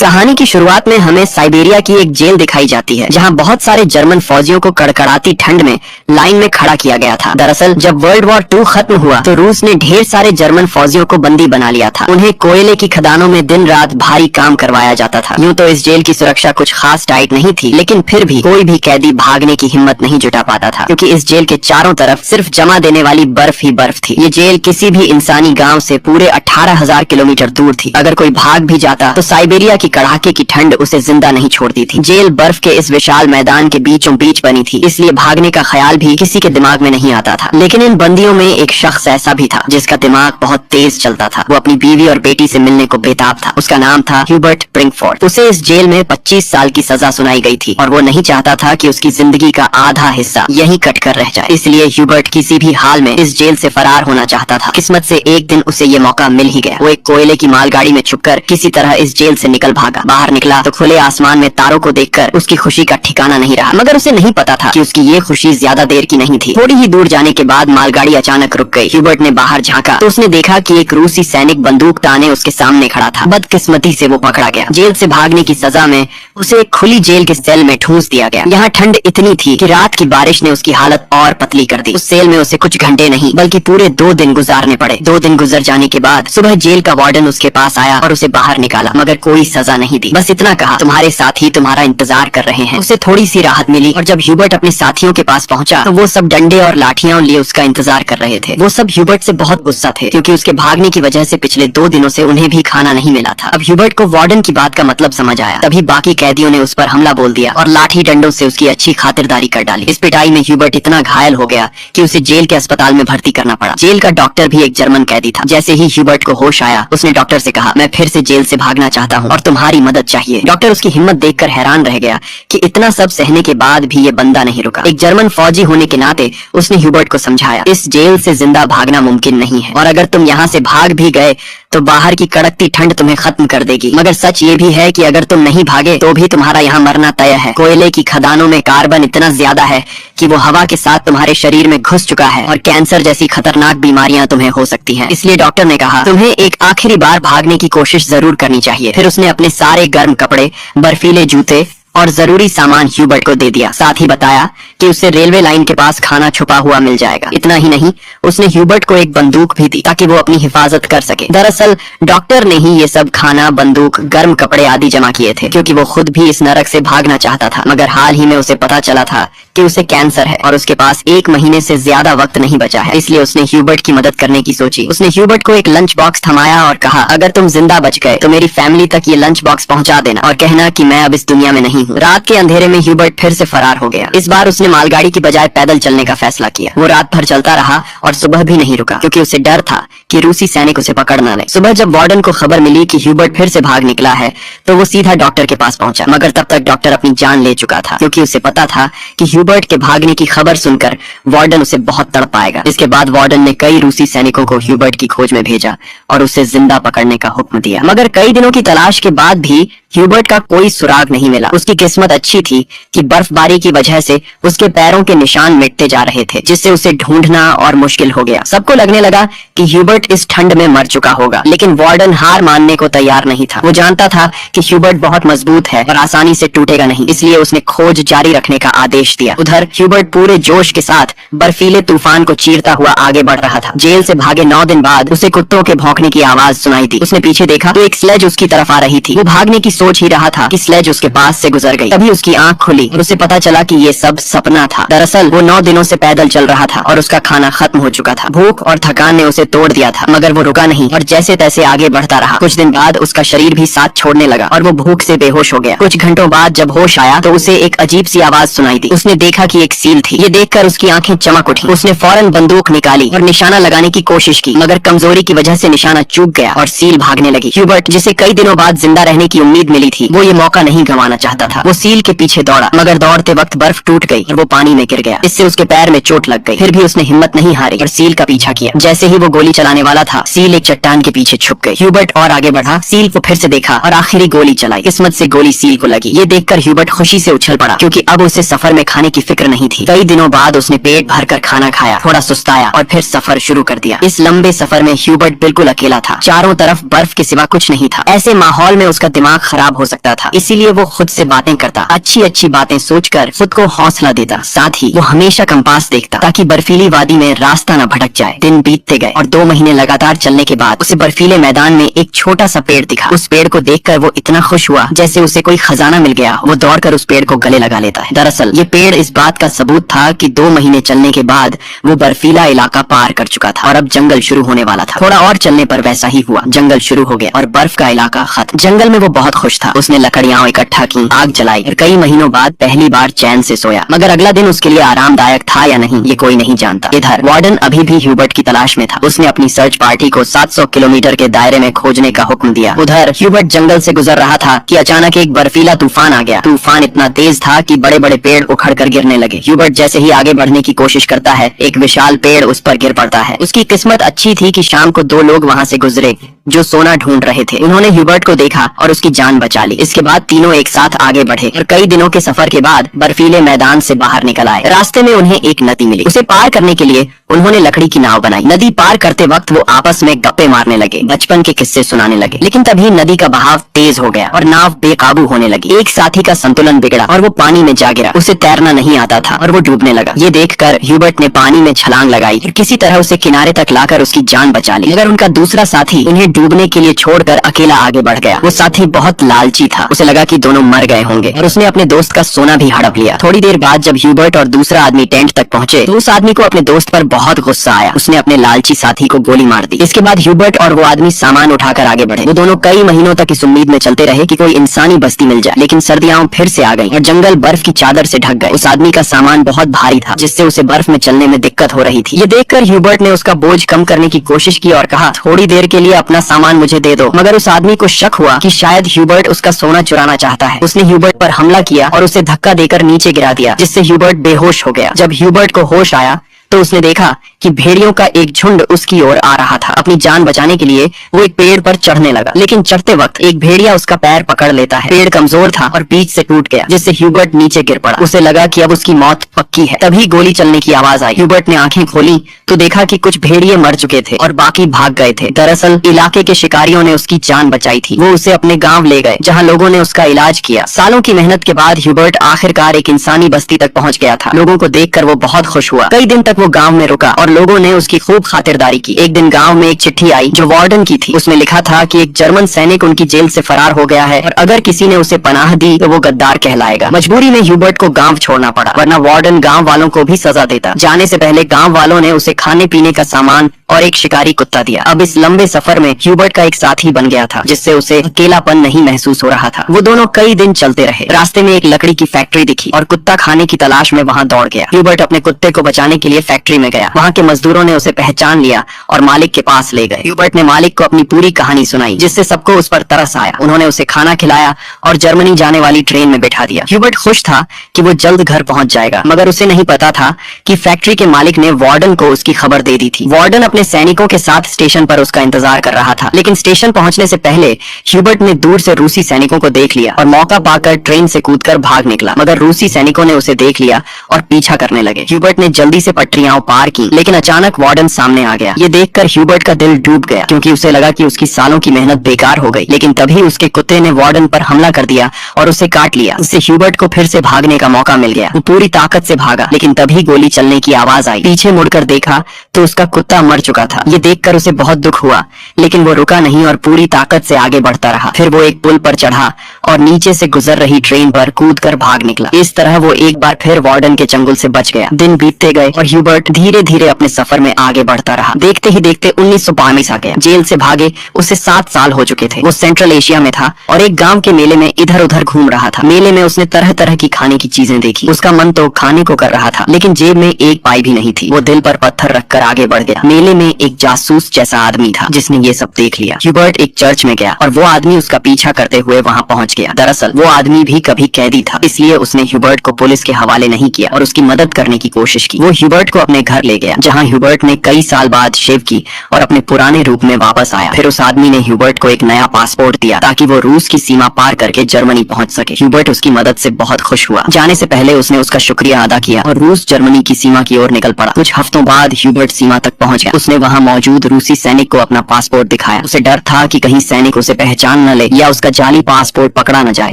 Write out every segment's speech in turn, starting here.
कहानी की शुरुआत में हमें साइबेरिया की एक जेल दिखाई जाती है जहां बहुत सारे जर्मन फौजियों को कड़कड़ाती ठंड में लाइन में खड़ा किया गया था। दरअसल जब वर्ल्ड वॉर 2 खत्म हुआ तो रूस ने ढेर सारे जर्मन फौजियों को बंदी बना लिया था। उन्हें कोयले की खदानों में दिन रात भारी काम करवाया जाता था। यूं तो इस जेल की सुरक्षा कुछ खास टाइट नहीं थी, लेकिन फिर भी कोई भी कैदी भागने की हिम्मत नहीं जुटा पाता था, क्योंकि इस जेल के चारों तरफ सिर्फ जमा देने वाली बर्फ ही बर्फ थी। ये जेल किसी भी इंसानी गाँव से पूरे 18,000 किलोमीटर दूर थी। अगर कोई भाग भी जाता तो साइबेरिया की कड़ाके की ठंड उसे जिंदा नहीं छोड़ती थी। जेल बर्फ के इस विशाल मैदान के बीचों बीच बनी थी, इसलिए भागने का ख्याल भी किसी के दिमाग में नहीं आता था। लेकिन इन बंदियों में एक शख्स ऐसा भी था जिसका दिमाग बहुत तेज चलता था। वो अपनी बीवी और बेटी से मिलने को बेताब था। उसका नाम था ह्यूबर्ट ब्रिंकफोर्ड। उसे इस जेल में 25 साल की सजा सुनाई गई थी और वो नहीं चाहता था कि उसकी जिंदगी का आधा हिस्सा यहीं कट कर रह जाए। इसलिए ह्यूबर्ट किसी भी हाल में इस जेल से फरार होना चाहता था। किस्मत से एक दिन उसे ये मौका मिल ही गया। वो एक कोयले की मालगाड़ी में छुपकर किसी तरह इस जेल से निकल भागा। बाहर निकला तो खुले आसमान में तारों को देखकर उसकी खुशी का ठिकाना नहीं रहा, मगर उसे नहीं पता था कि उसकी ये खुशी ज्यादा देर की नहीं थी। थोड़ी ही दूर जाने के बाद मालगाड़ी अचानक रुक गई। ह्यूबर्ट ने बाहर झांका तो उसने देखा कि एक रूसी सैनिक बंदूक ताने उसके सामने खड़ा था। बदकिस्मती से वो पकड़ा गया। जेल से भागने की सजा में उसे एक खुली जेल के सेल में ठूंस दिया गया। यहाँ ठंड इतनी थी कि रात की बारिश ने उसकी हालत और पतली कर दी। उस सेल में उसे कुछ घंटे नहीं बल्कि पूरे 2 दिन गुजारने पड़े। 2 दिन गुजर जाने के बाद सुबह जेल का वार्डन उसके पास आया और उसे बाहर निकाला, मगर कोई सजा नहीं दी। बस इतना कहा, तुम्हारे साथी तुम्हारा इंतजार कर रहे हैं। उसे थोड़ी सी राहत मिली और जब ह्यूबर्ट अपने साथियों के पास पहुंचा तो वो सब डंडे और लाठियां लिए उसका इंतजार कर रहे थे। वो सब ह्यूबर्ट से बहुत गुस्सा थे, क्योंकि उसके भागने की वजह से पिछले 2 दिनों से उन्हें भी खाना नहीं मिला था। अब ह्यूबर्ट को वार्डन की बात का मतलब समझ आया। तभी बाकी कैदियों ने उस पर हमला बोल दिया और लाठी डंडों से उसकी अच्छी खातिरदारी कर डाली। इस पिटाई में ह्यूबर्ट इतना घायल हो गया कि उसे जेल के अस्पताल में भर्ती करना पड़ा। जेल का डॉक्टर भी एक जर्मन कैदी था। जैसे ही ह्यूबर्ट को होश आया उसने डॉक्टर से कहा, मैं फिर से जेल से भागना चाहता हूँ और तुम्हारी मदद चाहिए। डॉक्टर उसकी हिम्मत देखकर हैरान रह गया कि इतना सब सहने के बाद भी ये बंदा नहीं रुका। एक जर्मन फौजी होने के नाते उसने ह्यूबर्ट को समझाया, इस जेल से जिंदा भागना मुमकिन नहीं है और अगर तुम यहाँ से भाग भी गए तो बाहर की कड़कती ठंड तुम्हें खत्म कर देगी। मगर सच ये भी है कि अगर तुम नहीं भागे तो भी तुम्हारा यहाँ मरना तय है। कोयले की खदानों में कार्बन इतना ज्यादा है कि वो हवा के साथ तुम्हारे शरीर में घुस चुका है और कैंसर जैसी खतरनाक बीमारियां तुम्हें हो सकती हैं। इसलिए डॉक्टर ने कहा, तुम्हें एक आखिरी बार भागने की कोशिश जरूर करनी चाहिए। फिर उसने अपने सारे गर्म कपड़े, बर्फीले जूते और जरूरी सामान ह्यूबर्ट को दे दिया। साथ ही बताया कि उसे रेलवे लाइन के पास खाना छुपा हुआ मिल जाएगा। इतना ही नहीं, उसने ह्यूबर्ट को एक बंदूक भी दी ताकि वो अपनी हिफाजत कर सके। दरअसल डॉक्टर ने ही ये सब खाना, बंदूक, गर्म कपड़े आदि जमा किए थे, क्योंकि वो खुद भी इस नरक से भागना चाहता था। मगर हाल ही में उसे पता चला था कि उसे कैंसर है और उसके पास 1 महीने से ज्यादा वक्त नहीं बचा है। इसलिए उसने ह्यूबर्ट की मदद करने की सोची। उसने ह्यूबर्ट को एक लंच बॉक्स थमाया और कहा, अगर तुम जिंदा बच गए तो मेरी फैमिली तक ये लंच बॉक्स पहुंचा देना और कहना कि मैं अब इस दुनिया में नहीं हूँ। रात के अंधेरे में ह्यूबर्ट फिर से फरार हो गया। इस बार उसने मालगाड़ी की बजाय पैदल चलने का फैसला किया। वो रात भर चलता रहा और सुबह भी नहीं रुका, क्योंकि उसे डर था कि रूसी सैनिक उसे पकड़ न ले। सुबह जब वार्डन को खबर मिली कि ह्यूबर्ट फिर से भाग निकला है तो वो सीधा डॉक्टर के पास पहुंचा, मगर तब तक डॉक्टर अपनी जान ले चुका था, क्योंकि उसे पता था कि ह्यूबर्ट के भागने की खबर सुनकर वार्डन उसे बहुत तड़पाएगा। इसके बाद वार्डन ने कई रूसी सैनिकों को ह्यूबर्ट की खोज में भेजा और उसे जिंदा पकड़ने का हुक्म दिया। मगर कई दिनों की तलाश के बाद भी ह्यूबर्ट का कोई सुराग नहीं मिला। उसकी किस्मत अच्छी थी कि बर्फबारी की वजह से उसके पैरों के निशान मिटते जा रहे थे, जिससे उसे ढूंढना और मुश्किल हो गया। सबको लगने लगा कि ह्यूबर्ट इस ठंड में मर चुका होगा, लेकिन वार्डन हार मानने को तैयार नहीं था। वो जानता था कि ह्यूबर्ट बहुत मजबूत है और आसानी से टूटेगा नहीं, इसलिए उसने खोज जारी रखने का आदेश दिया। उधर ह्यूबर्ट पूरे जोश के साथ बर्फीले तूफान को चीरता हुआ आगे बढ़ रहा था। जेल से भागे 9 दिन बाद उसे कुत्तों के भौंकने की आवाज सुनाई दी। उसने पीछे देखा तो एक स्लेज उसकी तरफ आ रही थी। वो भागने की सोच ही रहा था कि स्लेज उसके पास से गुजर गई। तभी उसकी आंख खुली और उसे पता चला कि ये सब सपना था। दरअसल वो 9 दिनों से पैदल चल रहा था और उसका खाना खत्म हो चुका था। भूख और थकान ने उसे तोड़ दिया था, मगर वो रुका नहीं और जैसे तैसे आगे बढ़ता रहा। कुछ दिन बाद उसका शरीर भी साथ छोड़ने लगा और वो भूख से बेहोश हो गया। कुछ घंटों बाद जब होश आया तो उसे एक अजीब सी आवाज सुनाई दी। उसने देखा कि एक सील थी। ये देखकर उसकी आंखें चमक उठी। उसने फौरन बंदूक निकाली और निशाना लगाने की कोशिश की, मगर कमजोरी की वजह से निशाना चूक गया और सील भागने लगी। ह्यूबर्ट, जिसे कई दिनों बाद जिंदा रहने की उम्मीद मिली थी, वो ये मौका नहीं गंवाना चाहता था। वो सील के पीछे दौड़ा, मगर दौड़ते वक्त बर्फ टूट गई और वो पानी में गिर गया। इससे उसके पैर में चोट लग गई। फिर भी उसने हिम्मत नहीं हारी और सील का पीछा किया। जैसे ही वो गोली चलाने वाला था, सील एक चट्टान के पीछे छुप गई। ह्यूबर्ट और आगे बढ़ा, सील को फिर से देखा और आखिरी गोली चलाई। किस्मत से गोली सील को लगी। ये देखकर ह्यूबर्ट खुशी से उछल पड़ा, क्योंकि अब उसे सफर में खाने की फिक्र नहीं थी। कई दिनों बाद उसने पेट भरकर खाना खाया, थोड़ा सुस्ताया और फिर सफर शुरू कर दिया। इस लंबे सफर में ह्यूबर्ट बिल्कुल अकेला था। चारों तरफ बर्फ के सिवा कुछ नहीं था। ऐसे माहौल में उसका दिमाग खराब खराब हो सकता था, इसीलिए वो खुद से बातें करता, अच्छी अच्छी बातें सोचकर खुद को हौसला देता। साथ ही वो हमेशा कंपास देखता ताकि बर्फीली वादी में रास्ता न भटक जाए। दिन बीतते गए और 2 महीने लगातार चलने के बाद उसे बर्फीले मैदान में एक छोटा सा पेड़ दिखा। उस पेड़ को देखकर वो इतना खुश हुआ जैसे उसे कोई खजाना मिल गया। वो दौड़कर उस पेड़ को गले लगा लेता है। दरअसल ये पेड़ इस बात का सबूत था कि 2 महीने चलने के बाद वो बर्फीला इलाका पार कर चुका था और अब जंगल शुरू होने वाला था। थोड़ा और चलने पर वैसा ही हुआ, जंगल शुरू हो गया और बर्फ का इलाका खत्म। जंगल में वो बहुत खुश था। उसने लकड़ियां इकट्ठा की, आग जलाई और कई महीनों बाद पहली बार चैन से सोया। मगर अगला दिन उसके लिए आरामदायक था या नहीं ये कोई नहीं जानता। इधर वार्डन अभी भी ह्यूबर्ट की तलाश में था। उसने अपनी सर्च पार्टी को 700 किलोमीटर के दायरे में खोजने का हुक्म दिया। उधर ह्यूबर्ट जंगल से गुजर रहा था कि अचानक एक बर्फीला तूफान आ गया। तूफान इतना तेज था कि बड़े बड़े पेड़ उखड़कर गिरने लगे। ह्यूबर्ट जैसे ही आगे बढ़ने की कोशिश करता है, एक विशाल पेड़ उस पर गिर पड़ता है। उसकी किस्मत अच्छी थी कि शाम को 2 लोग वहाँ से गुजरे जो सोना ढूंढ रहे थे। उन्होंने ह्यूबर्ट को देखा और उसकी जान बचा ली। इसके बाद तीनों एक साथ आगे बढ़े और कई दिनों के सफर के बाद बर्फीले मैदान से बाहर निकल आए। रास्ते में उन्हें एक नदी मिली। उसे पार करने के लिए उन्होंने लकड़ी की नाव बनाई। नदी पार करते वक्त वो आपस में गप्पे मारने लगे, बचपन के किस्से सुनाने लगे। लेकिन तभी नदी का बहाव तेज हो गया और नाव बेकाबू होने लगी। एक साथी का संतुलन बिगड़ा और वो पानी में जा गिरा। उसे तैरना नहीं आता था और वो डूबने लगा। ये देखकर ह्यूबर्ट ने पानी में छलांग लगाई और किसी तरह उसे किनारे तक लाकर उसकी जान बचा ली। मगर उनका दूसरा साथी उन्हें डूबने के लिए छोड़कर अकेला आगे बढ़ गया। वो साथी बहुत लालची था। उसे लगा कि दोनों मर गए होंगे और उसने अपने दोस्त का सोना भी हड़प लिया। थोड़ी देर बाद जब ह्यूबर्ट और दूसरा आदमी टेंट तक पहुंचे तो उस आदमी को अपने दोस्त पर बहुत गुस्सा आया। उसने अपने लालची साथी को गोली मार दी। इसके बाद ह्यूबर्ट और वो आदमी सामान उठाकर आगे बढ़े। वो दोनों कई महीनों तक इस उम्मीद में चलते रहे कि कोई इंसानी बस्ती मिल जाए। लेकिन सर्दियां फिर से आ गई और जंगल बर्फ की चादर से ढक गए। उस आदमी का सामान बहुत भारी था जिससे उसे बर्फ में चलने में दिक्कत हो रही थी। ये देखकर ह्यूबर्ट ने उसका बोझ कम करने की कोशिश की और कहा, थोड़ी देर के लिए अपना सामान मुझे दे दो। मगर उस आदमी को शक हुआ कि शायद ह्यूबर्ट उसका सोना चुराना चाहता है। उसने ह्यूबर्ट पर हमला किया और उसे धक्का देकर नीचे गिरा दिया, जिससे ह्यूबर्ट बेहोश हो गया। जब ह्यूबर्ट को होश आया तो उसने देखा कि भेड़ियों का एक झुंड उसकी ओर आ रहा था। अपनी जान बचाने के लिए वो एक पेड़ पर चढ़ने लगा, लेकिन चढ़ते वक्त एक भेड़िया उसका पैर पकड़ लेता है। पेड़ कमजोर था और बीच से टूट गया, जिससे ह्यूबर्ट नीचे गिर पड़ा। उसे लगा कि अब उसकी मौत पक्की है। तभी गोली चलने की आवाज आई। ह्यूबर्ट ने आंखें खोली तो देखा कि कुछ भेड़िए मर चुके थे और बाकी भाग गए थे। दरअसल इलाके के शिकारियों ने उसकी जान बचाई थी। वो उसे अपने गाँव ले गए जहाँ लोगों ने उसका इलाज किया। सालों की मेहनत के बाद ह्यूबर्ट आखिरकार एक इंसानी बस्ती तक पहुँच गया था। लोगों को देखकर वो बहुत खुश हुआ। कई दिन तक वो गाँव में रुका और लोगों ने उसकी खूब खातिरदारी की। एक दिन गांव में एक चिट्ठी आई जो वार्डन की थी। उसमें लिखा था कि एक जर्मन सैनिक उनकी जेल से फरार हो गया है और अगर किसी ने उसे पनाह दी तो वो गद्दार कहलाएगा। मजबूरी में ह्यूबर्ट को गांव छोड़ना पड़ा, वरना वार्डन गांव वालों को भी सजा देता। जाने से पहले गांव वालों ने उसे खाने पीने का सामान और एक शिकारी कुत्ता दिया। अब इस लंबे सफर में ह्यूबर्ट का एक साथी बन गया था, जिससे उसे अकेलापन नहीं महसूस हो रहा था। वो दोनों कई दिन चलते रहे। रास्ते में एक लकड़ी की फैक्ट्री दिखी और कुत्ता खाने की तलाश में वहाँ दौड़ गया। ह्यूबर्ट अपने कुत्ते को बचाने के लिए फैक्ट्री में गया। वहाँ के मजदूरों ने उसे पहचान लिया और मालिक के पास ले गए। ह्यूबर्ट ने मालिक को अपनी पूरी कहानी सुनाई, जिससे सबको उस पर तरस आया। उन्होंने उसे खाना खिलाया और जर्मनी जाने वाली ट्रेन में बैठा दिया। ह्यूबर्ट खुश था कि वो जल्द घर पहुंच जाएगा, मगर उसे नहीं पता था कि फैक्ट्री के मालिक ने वार्डन को उसकी खबर दे दी थी। वार्डन अपने सैनिकों के साथ स्टेशन पर उसका इंतजार कर रहा था, लेकिन स्टेशन पहुंचने से पहले ह्यूबर्ट ने दूर से रूसी सैनिकों को देख लिया और मौका पाकर ट्रेन से कूदकर भाग निकला। मगर रूसी सैनिकों ने उसे देख लिया और पीछा करने लगे। ह्यूबर्ट ने जल्दी से पटरियां पार की, लेकिन अचानक वार्डन सामने आ गया। ये देखकर ह्यूबर्ट का दिल डूब गया, क्योंकि उसे लगा कि उसकी सालों की मेहनत बेकार हो गई। लेकिन तभी उसके कुत्ते ने वार्डन पर हमला कर दिया और उसे काट लिया। इससे ह्यूबर्ट को फिर से भागने का मौका मिल गया। वो पूरी ताकत से भागा, लेकिन तभी गोली चलने की आवाज आई। पीछे मुड़कर देखा तो उसका कुत्ता मर चुका था। ये देखकर उसे बहुत दुख हुआ, लेकिन वो रुका नहीं और पूरी ताकत से आगे बढ़ता रहा। फिर वो एक पुल पर चढ़ा और नीचे से गुजर रही ट्रेन पर कूदकर भाग निकला। इस तरह वो एक बार फिर वार्डन के चंगुल से बच गया। दिन बीतते गए और ह्यूबर्ट धीरे धीरे अपने सफर में आगे बढ़ता रहा। देखते ही देखते 1922 आ गया। जेल से भागे उसे 7 साल हो चुके थे। वो सेंट्रल एशिया में था और एक गांव के मेले में इधर उधर घूम रहा था। मेले में उसने तरह तरह की खाने की चीजें देखी। उसका मन तो खाने को कर रहा था, लेकिन जेब में एक पाई भी नहीं थी। वो दिल पर पत्थर रखकर आगे बढ़ गया। मेले में एक जासूस जैसा आदमी था जिसने ये सब देख लिया। ह्यूबर्ट एक चर्च में गया और वो आदमी उसका पीछा करते हुए वहाँ पहुँच गया। दरअसल वो आदमी भी कभी कैदी था, इसलिए उसने ह्यूबर्ट को पुलिस के हवाले नहीं किया और उसकी मदद करने की कोशिश की। वो ह्यूबर्ट को अपने घर ले गया। जहाँ ह्यूबर्ट ने कई साल बाद शेव की और अपने पुराने रूप में वापस आया। फिर उस आदमी ने ह्यूबर्ट को एक नया पासपोर्ट दिया ताकि वो रूस की सीमा पार करके जर्मनी पहुंच सके। ह्यूबर्ट उसकी मदद से बहुत खुश हुआ। जाने से पहले उसने उसका शुक्रिया अदा किया और रूस जर्मनी की सीमा की ओर निकल पड़ा। कुछ हफ्तों बाद ह्यूबर्ट सीमा तक पहुंच गया। उसने वहां मौजूद रूसी सैनिक को अपना पासपोर्ट दिखाया। उसे डर था कि कहीं सैनिक उसे पहचान न ले या उसका जाली पासपोर्ट पकड़ा न जाए,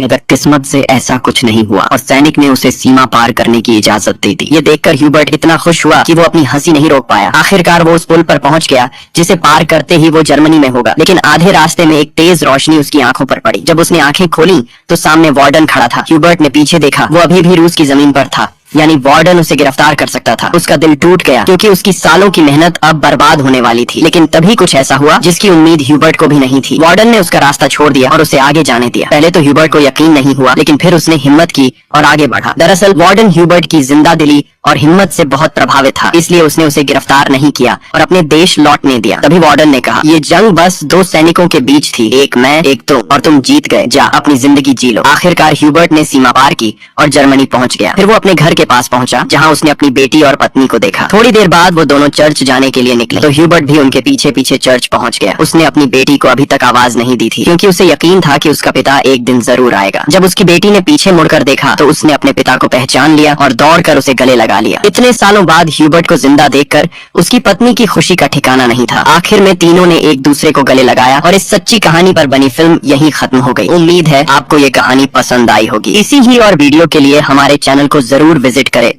मगर किस्मत से ऐसा कुछ नहीं हुआ और सैनिक ने उसे सीमा पार करने की इजाजत दे दी। ये देखकर ह्यूबर्ट इतना खुश हुआ कि वो अपनी हंसी नहीं रोक पाया। आखिरकार वो उस पुल पर पहुंच गया जिसे पार करते ही वो जर्मनी में होगा। लेकिन आधे रास्ते में एक तेज रोशनी उसकी आंखों पर पड़ी। जब उसने आंखें खोली तो सामने वार्डन खड़ा था। ह्यूबर्ट ने पीछे देखा, वो अभी भी रूस की जमीन पर था, यानी वार्डन उसे गिरफ्तार कर सकता था। उसका दिल टूट गया क्योंकि उसकी सालों की मेहनत अब बर्बाद होने वाली थी। लेकिन तभी कुछ ऐसा हुआ जिसकी उम्मीद ह्यूबर्ट को भी नहीं थी। वार्डन ने उसका रास्ता छोड़ दिया और उसे आगे जाने दिया। पहले तो ह्यूबर्ट को यकीन नहीं हुआ, लेकिन फिर उसने हिम्मत की और आगे बढ़ा। दरअसल वार्डन ह्यूबर्ट की जिंदा दिली और हिम्मत से बहुत प्रभावित था, इसलिए उसने उसे गिरफ्तार नहीं किया और अपने देश लौटने दिया। तभी वार्डन ने कहा, ये जंग बस दो सैनिकों के बीच थी, एक मैं एक तुम, और तुम जीत गए। जा अपनी जिंदगी जी लो। आखिरकार ह्यूबर्ट ने सीमा पार की और जर्मनी पहुंच गया। फिर वो अपने घर के पास पहुंचा जहां उसने अपनी बेटी और पत्नी को देखा। थोड़ी देर बाद वो दोनों चर्च जाने के लिए निकले तो ह्यूबर्ट भी उनके पीछे पीछे चर्च पहुंच गया। उसने अपनी बेटी को अभी तक आवाज नहीं दी थी क्योंकि उसे यकीन था कि उसका पिता एक दिन जरूर आएगा। जब उसकी बेटी ने पीछे मुड़कर देखा तो उसने अपने पिता को पहचान लिया और दौड़कर उसे गले लगा लिया। इतने सालों बाद ह्यूबर्ट को जिंदा देखकर उसकी पत्नी की खुशी का ठिकाना नहीं था। आखिर में तीनों ने एक दूसरे को गले लगाया और इस सच्ची कहानी पर बनी फिल्म यहीं खत्म हो गई। उम्मीद है आपको ये कहानी पसंद आई होगी। इसी ही और वीडियो के लिए हमारे चैनल को जरूर विजिट करें।